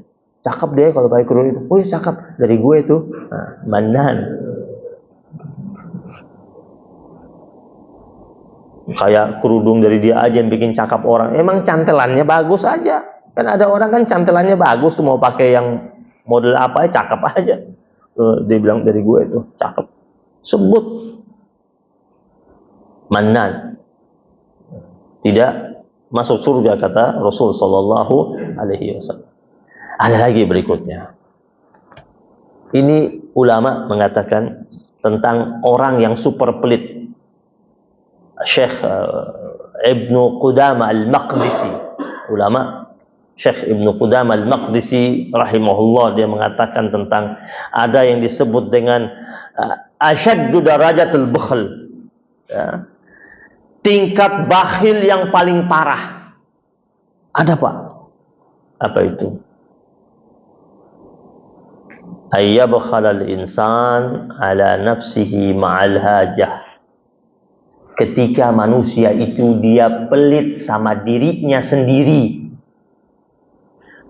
Speaker 1: cakep deh kalau pakai kerudung itu. Oh iya cakep, dari gue tuh. Nah, Mannan. Kayak kerudung dari dia aja yang bikin cakep orang. Emang cantelannya bagus aja. Kan ada orang kan cantelannya bagus tuh, mau pakai yang model apa aja cakep aja. Dia bilang dari gue tuh cakep. Sebut Mannan. Tidak masuk surga kata Rasul sallallahu alaihi wasallam. Ada lagi berikutnya. Ini ulama mengatakan tentang orang yang super pelit. Syekh Ibnu Qudamah Al-Maqdisi, ulama Syekh Ibnu Qudamah Al-Maqdisi rahimahullah, dia mengatakan tentang ada yang disebut dengan asyaddu darajatul bukhl, ya, tingkat bakhil yang paling parah. Ada Pak? Apa itu? Ayyabkhalal insan ala nafsihi ma'al hajah. Ketika manusia itu dia pelit sama dirinya sendiri,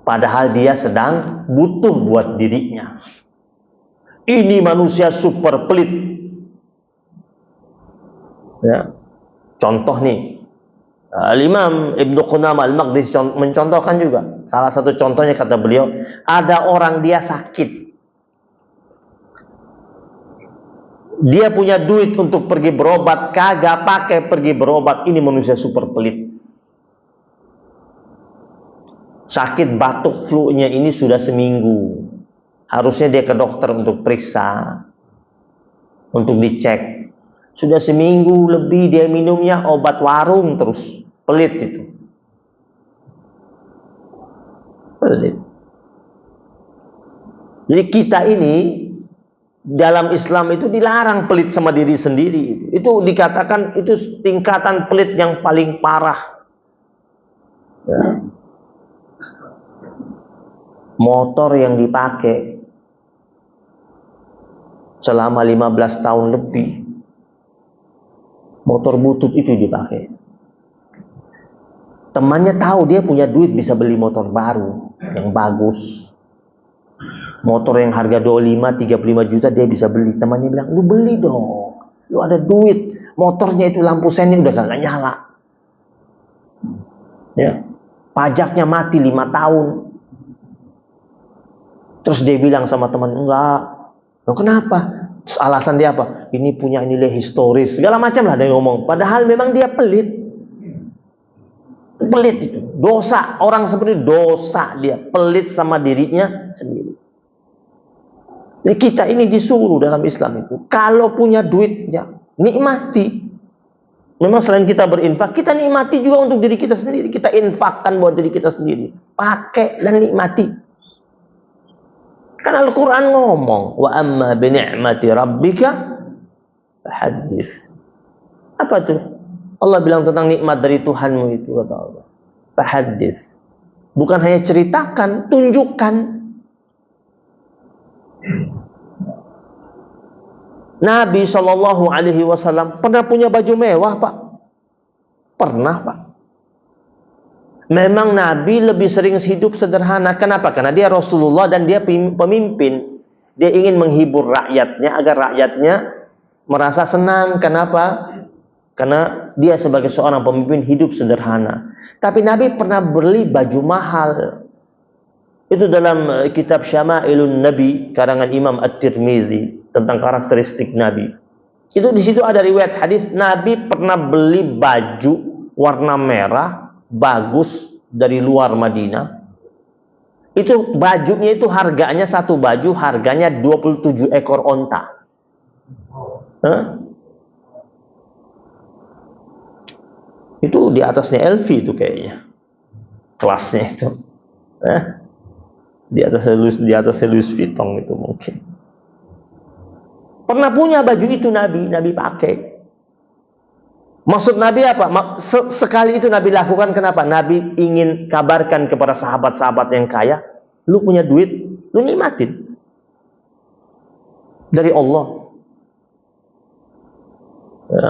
Speaker 1: padahal dia sedang butuh buat dirinya. Ini manusia super pelit. Ya. Contoh nih, Al-Imam Ibnu Qudamah Al-Maqdisi mencontohkan juga. Salah satu contohnya kata beliau, ada orang dia sakit. Dia punya duit untuk pergi berobat, kagak pakai pergi berobat. Ini manusia super pelit. Sakit batuk flu-nya ini sudah seminggu. Harusnya dia ke dokter untuk periksa, untuk dicek. Sudah seminggu lebih dia minumnya obat warung terus. Pelit itu. Pelit. Jadi kita ini dalam Islam itu dilarang pelit sama diri sendiri. Itu dikatakan itu tingkatan pelit yang paling parah. Ya. Motor yang dipakai selama 15 tahun lebih, motor butut itu dipakai. Temannya tahu dia punya duit bisa beli motor baru yang bagus. Motor yang harga 25-35 juta dia bisa beli. Temannya bilang, lu beli dong, lu ada duit. Motornya itu lampu sennya udah gak nyala, ya, pajaknya mati 5 tahun. Terus dia bilang sama teman, enggak. Loh kenapa? Terus alasan dia apa? Ini punya nilai historis, segala macam lah dia ngomong. Padahal memang dia pelit. Pelit itu dosa. Orang seperti dosa, dia pelit sama dirinya sendiri. Jadi kita ini disuruh dalam Islam itu, kalau punya duit ya nikmati. Memang selain kita berinfak, kita nikmati juga untuk diri kita sendiri. Kita infakkan buat diri kita sendiri. Pakai dan nikmati. Kan Al-Quran ngomong, wa amma bi ni'mati rabbika fahaddits. Apa tuh? Allah bilang tentang nikmat dari Tuhanmu itu, kata Allah. Fahaddits. Bukan hanya ceritakan, tunjukkan. Nabi Shallallahu Alaihi Wasallam pernah punya baju mewah, Pak? Pernah, Pak. Memang Nabi lebih sering hidup sederhana. Kenapa? Karena dia Rasulullah dan dia pemimpin. Dia ingin menghibur rakyatnya agar rakyatnya merasa senang. Kenapa? Karena dia sebagai seorang pemimpin hidup sederhana. Tapi Nabi pernah beli baju mahal. Itu dalam kitab Syama'ilun Nabi karangan Imam At-Tirmizi tentang karakteristik Nabi. Itu di situ ada riwayat hadis Nabi pernah beli baju warna merah bagus dari luar Madinah. Itu bajunya itu harganya, satu baju harganya 27 ekor onta. Itu di atasnya LV itu kayaknya. Kelasnya itu. Di atasnya Louis Vuitton itu mungkin. Pernah punya baju itu Nabi pakai.
Speaker 2: Maksud Nabi apa? Sekali itu Nabi lakukan, kenapa? Nabi ingin kabarkan kepada sahabat-sahabat yang kaya, lu punya duit, lu nikmatin dari Allah. Ya.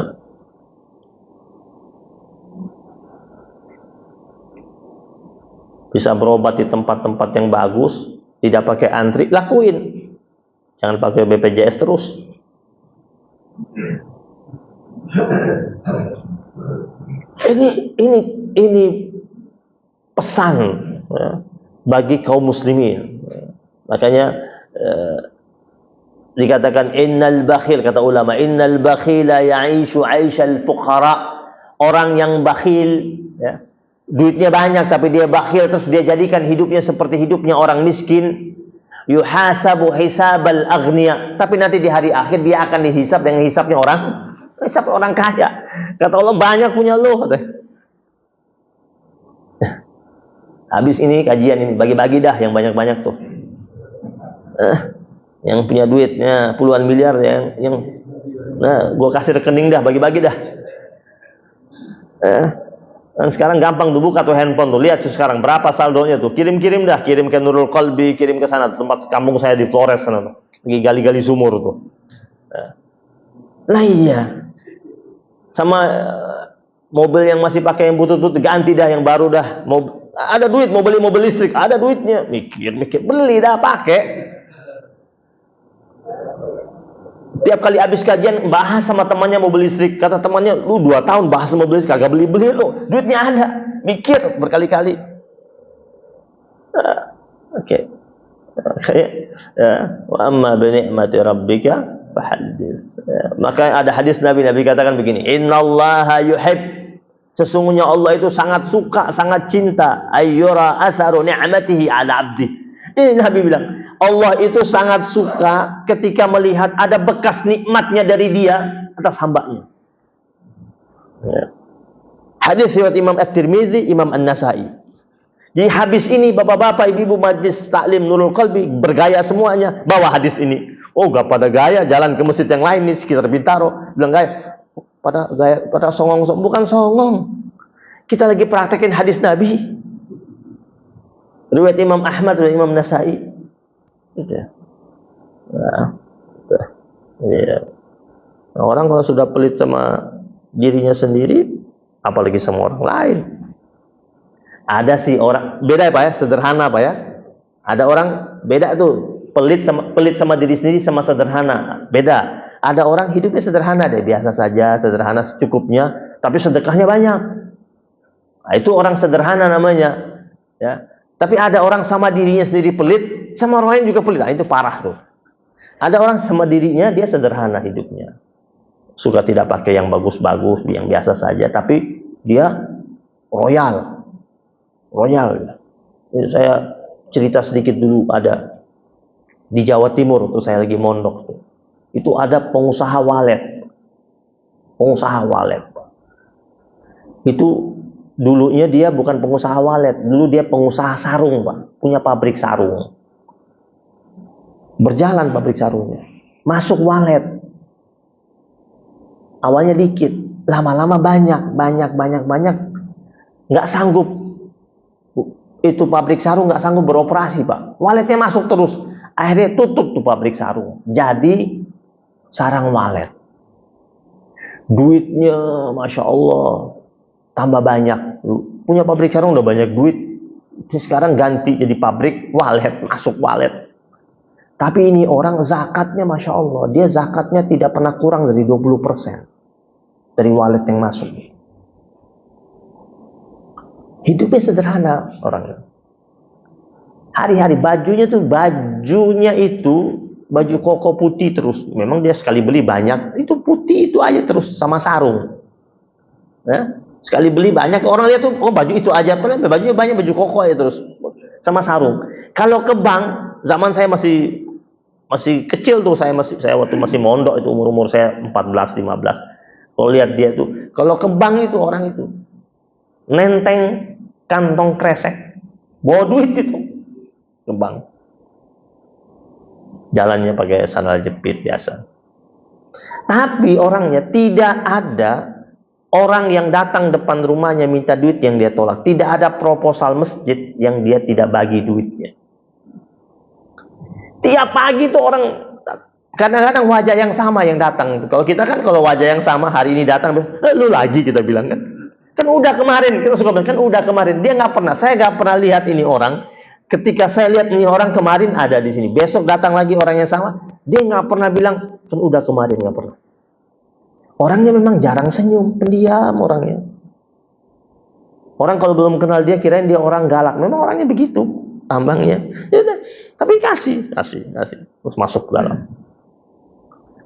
Speaker 2: Bisa berobat di tempat-tempat yang bagus, tidak pakai antri, lakuin. Jangan pakai BPJS terus. Ini pesan ya, bagi kaum muslimin. Makanya dikatakan innal bakhil, kata ulama, innal bakhila ya'ishu 'aishal fuqara. Orang yang bakhil ya, duitnya banyak tapi dia bakhil, terus dia jadikan hidupnya seperti hidupnya orang miskin. Yuhasabu hisabal aghniya, tapi nanti di hari akhir dia akan dihisab dengan hisabnya orang kaya. Kata Allah, banyak punya lo. Habis ini kajian ini, bagi-bagi dah yang banyak-banyak tuh. Yang punya duitnya puluhan miliar, yang gua kasih rekening dah, bagi-bagi dah. Dan sekarang gampang tuh, buka tuh handphone tuh, lihat tuh sekarang berapa saldonya tuh, kirim dah, kirim ke Nurul Qalbi, kirim ke sana, tempat kampung saya di Flores sana tuh, lagi gali-gali sumur tuh. Nah iya, sama mobil yang masih pakai yang butut-butut ganti dah, yang baru dah. Ada duit mau beli mobil listrik, ada duitnya, mikir, beli dah, pakai. Tiap kali habis kajian bahas sama temannya mobil listrik, kata temannya, lu 2 tahun bahas mobil listrik kagak beli lo, duitnya ada, mikir berkali-kali. Oke. Wa amma bi ni'mati rabbika fahaddits. Maka ada hadis Nabi katakan begini, innallaha yuhib, sesungguhnya Allah itu sangat suka, sangat cinta, ayyura atharu ni'matihi 'ala 'abdi. Ini Nabi bilang, Allah itu sangat suka ketika melihat ada bekas nikmatnya dari dia atas hambanya. Ya. Hadis riwayat Imam At-Tirmizi, Imam An-Nasai. Jadi habis ini bapak-bapak, ibu-ibu majlis taklim Nurul Qalbi bergaya semuanya, bawa hadis ini. Oh, gak pada gaya, jalan ke masjid yang lain nih sekitar Bintaro, bilang gaya, pada songong, bukan songong. Kita lagi praktekin hadis Nabi. Riwayat Imam Ahmad dan Imam Nasai. Gitu ya. Nah, orang kalau sudah pelit sama dirinya sendiri, apalagi sama orang lain. Ada sih orang beda ya Pak ya, sederhana Pak ya. Ada orang beda tuh, pelit sama diri sendiri sama sederhana, beda. Ada orang hidupnya sederhana deh, biasa saja, sederhana secukupnya, tapi sedekahnya banyak. Nah, itu orang sederhana namanya, ya. Tapi ada orang sama dirinya sendiri pelit, sama orang lain juga pelit. Nah, itu parah tuh. Ada orang sama dirinya dia sederhana hidupnya, suka tidak pakai yang bagus-bagus, yang biasa saja, tapi dia royal. Ini saya cerita sedikit dulu, ada di Jawa Timur tuh, saya lagi mondok tuh. Itu ada pengusaha walet. Itu dulunya dia bukan pengusaha walet, dulu dia pengusaha sarung Pak, punya pabrik sarung. Berjalan pabrik sarungnya, masuk walet. Awalnya dikit, lama-lama banyak, nggak sanggup. Itu pabrik sarung nggak sanggup beroperasi Pak, waletnya masuk terus. Akhirnya tutup tuh pabrik sarung, jadi sarang walet. Duitnya Masya Allah tambah banyak, punya pabrik sarung udah banyak duit, sekarang ganti jadi pabrik walet, masuk walet. Tapi ini orang zakatnya Masya Allah, dia zakatnya tidak pernah kurang dari 20% dari walet yang masuk. Hidupnya sederhana orangnya. Hari-hari bajunya itu baju koko putih terus. Memang dia sekali beli banyak, itu putih itu aja terus sama sarung. Ya? Sekali beli banyak, orang lihat tuh, oh baju itu aja, bajunya banyak, baju koko aja terus sama sarung. Kalau ke bank, zaman saya masih kecil tuh, saya waktu masih mondok itu, umur saya 14-15. Kalau lihat dia tuh, kalau ke bank itu orang itu nenteng kantong kresek, bawa duit itu ke bank. Jalannya pakai sandal jepit biasa. Tapi orangnya tidak ada Orang yang datang depan rumahnya minta duit yang dia tolak. Tidak ada proposal masjid yang dia tidak bagi duitnya. Tiap pagi tuh orang, kadang-kadang wajah yang sama yang datang. Kalau kita kan kalau wajah yang sama hari ini datang, lu lagi kita bilang kan. Kan udah kemarin, kita suka bilang kan udah kemarin. Dia nggak pernah, saya nggak pernah lihat ini orang. Ketika saya lihat ini orang kemarin ada di sini, besok datang lagi orang yang sama, dia nggak pernah bilang kan udah kemarin, nggak pernah. Orangnya memang jarang senyum, pendiam orangnya. Orang kalau belum kenal dia kirain dia orang galak. Memang orangnya begitu, tambangnya. Ya, tapi kasih. Terus masuk ke dalam.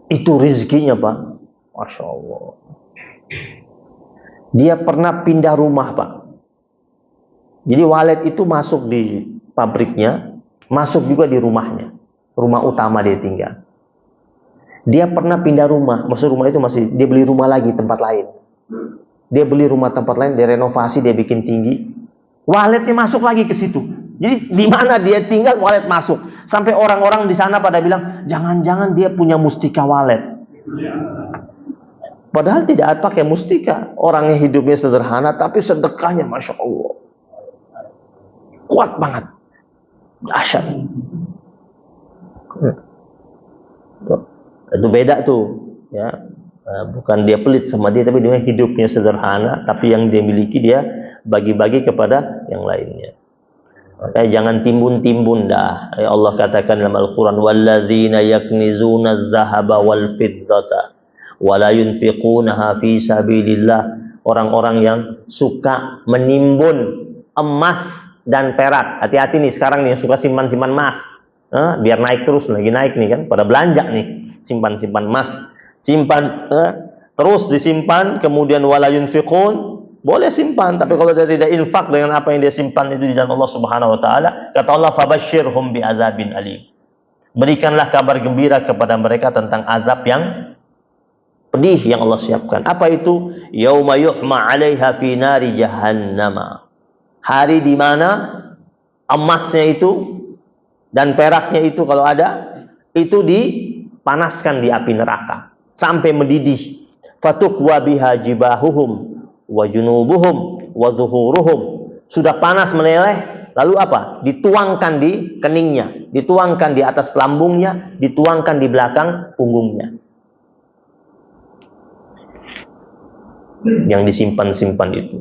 Speaker 2: Itu rezekinya, Pak. Masya Allah. Dia pernah pindah rumah, Pak. Jadi walet itu masuk di pabriknya, masuk juga di rumahnya. Rumah utama dia tinggal. Dia pernah pindah rumah, maksud rumah itu masih, dia beli rumah lagi tempat lain. Dia beli rumah tempat lain, dia renovasi, dia bikin tinggi. Waletnya masuk lagi ke situ. Jadi di mana dia tinggal, walet masuk. Sampai orang-orang di sana pada bilang, jangan-jangan dia punya mustika walet. Padahal tidak pakai mustika. Orangnya hidupnya sederhana, tapi sedekahnya Masya Allah. Kuat banget. Dahsyat. Itu beda tuh, ya. Bukan dia pelit sama dia, tapi dia hidupnya sederhana, tapi yang dia miliki dia bagi-bagi kepada yang lainnya. Makanya jangan timbun-timbun dah. Allah katakan dalam Al-Quran, walladzina yaknizuna adh-dhahaba wal fiddata wa la yunfiqunaha fi sabilillah. Orang-orang yang suka menimbun emas dan perak. Hati-hati nih sekarang nih yang suka simpan-simpan emas. Biar naik terus, lagi naik nih kan, pada belanja nih. Simpan-simpan emas, simpan terus disimpan, kemudian wala yunfiqun, boleh simpan, tapi kalau dia tidak infak dengan apa yang dia simpan itu di jalan Allah Subhanahu wa taala, kata Allah fabashshirhum bi'adzabin alim. Berikanlah kabar gembira kepada mereka tentang azab yang pedih yang Allah siapkan. Apa itu? Yauma yuhma 'alaiha fi nari jahannam. Hari di mana emasnya itu dan peraknya itu kalau ada itu dipanaskan di api neraka sampai mendidih. Fatukwa biha jibahuhum wa junubuhum wa zuhuruhum. Sudah panas meleleh, lalu apa? Dituangkan di keningnya, dituangkan di atas lambungnya, dituangkan di belakang punggungnya. Yang disimpan-simpan itu.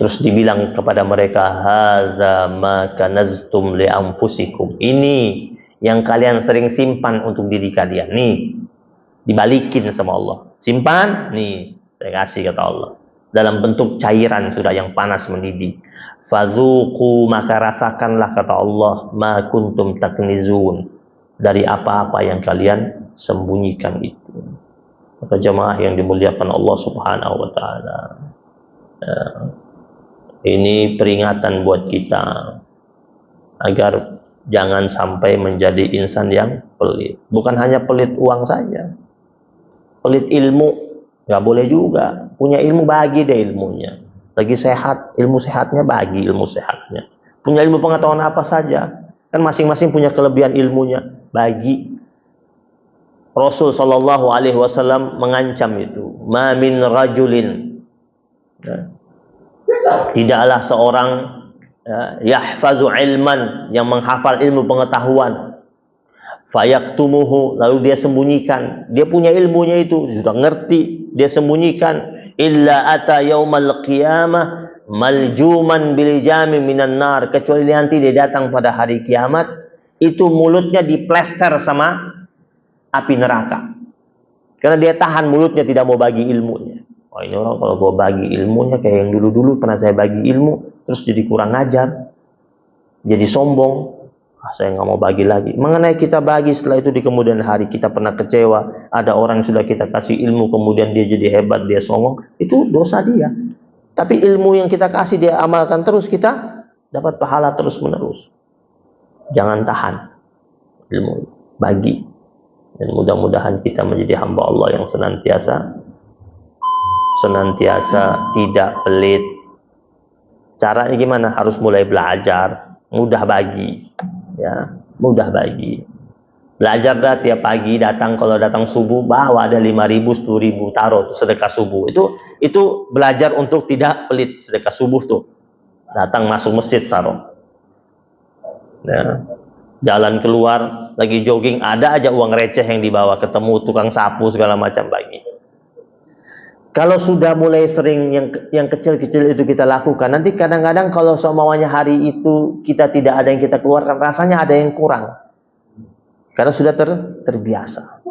Speaker 2: Terus dibilang kepada mereka, hadza ma kanaztum li anfusikum. Ini yang kalian sering simpan untuk diri kalian. Nih, dibalikin sama Allah. Simpan, nih, saya kasih kata Allah. Dalam bentuk cairan sudah yang panas mendidih. Fadzuqu, maka rasakanlah kata Allah, ma kuntum taknizun. Dari apa-apa yang kalian sembunyikan itu. Maka jemaah yang dimuliakan Allah Subhanahu wa taala. Ini peringatan buat kita agar jangan sampai menjadi insan yang pelit. Bukan hanya pelit uang saja, pelit ilmu nggak boleh juga. Punya ilmu bagi deh ilmunya. Lagi sehat, ilmu sehatnya bagi ilmu sehatnya. Punya ilmu pengetahuan apa saja, kan masing-masing punya kelebihan ilmunya, bagi. Rasul Shallallahu Alaihi Wasallam mengancam itu. Ma min rajulin, tidaklah seorang yahfazu ilman, yang menghafal ilmu pengetahuan, fayaktumuhu, lalu dia sembunyikan. Dia punya ilmunya itu, sudah ngerti, dia sembunyikan. Illa ata yaumal qiyamah maljuman bilijami minan nar, kecuali nanti dia datang pada hari kiamat, itu mulutnya diplester sama api neraka. Karena dia tahan mulutnya, tidak mau bagi ilmunya. Wah, ini orang kalau gue bagi ilmunya kayak yang dulu-dulu pernah saya bagi ilmu, terus jadi kurang ajar, jadi sombong. Saya nggak mau bagi lagi. Mengenai kita bagi setelah itu di kemudian hari, kita pernah kecewa, ada orang yang sudah kita kasih ilmu, kemudian dia jadi hebat, dia sombong, itu dosa dia. Tapi ilmu yang kita kasih dia amalkan terus, kita dapat pahala terus menerus. Jangan tahan ilmu, bagi. Dan mudah-mudahan kita menjadi hamba Allah yang senantiasa tidak pelit. Caranya gimana? Harus mulai belajar, mudah bagi, ya, mudah bagi. Belajar dah tiap pagi datang, kalau datang subuh bawa ada 5.000, 10.000 taruh tuh sedekah subuh. Itu belajar untuk tidak pelit sedekah subuh tuh. Datang masuk masjid taruh. Ya. Jalan keluar lagi jogging ada aja uang receh yang dibawa, ketemu tukang sapu segala macam bagi. Kalau sudah mulai sering yang kecil-kecil itu kita lakukan, nanti kadang-kadang kalau semuanya hari itu kita tidak ada yang kita keluarkan, rasanya ada yang kurang. Karena sudah terbiasa.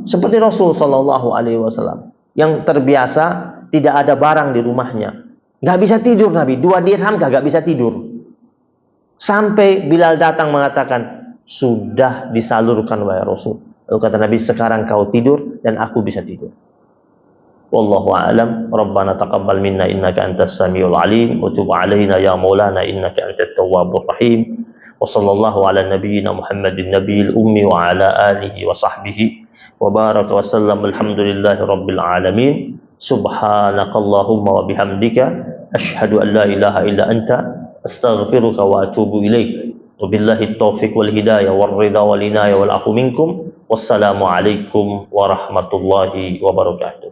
Speaker 2: Seperti Rasul Shallallahu Alaihi Wasallam yang terbiasa tidak ada barang di rumahnya, nggak bisa tidur Nabi, 2 dirham nggak bisa tidur. Sampai Bilal datang mengatakan, sudah disalurkan wahai Rasul. Lalu kata Nabi, sekarang kau tidur dan aku bisa tidur. Wallahu a'lam. Rabbana taqabbal minna innaka antas samiul alim wa tub alaina ya maulana innaka antat tawwabur rahim. Wa sallallahu ala nabiyyina Muhammadin nabiyil ummi wa ala alihi wa sahbihi wa baraka wa sallam. Alhamdulillahi rabbil alamin. Subhanakallahumma wa bihamdika asyhadu an la ilaha illa anta astaghfiruka wa atubu ilaik. Wabillahi taufiq wal hidayah wal ridha wal inayah wal afu minkum. Wassalamu alaikum warahmatullahi wabarakatuh.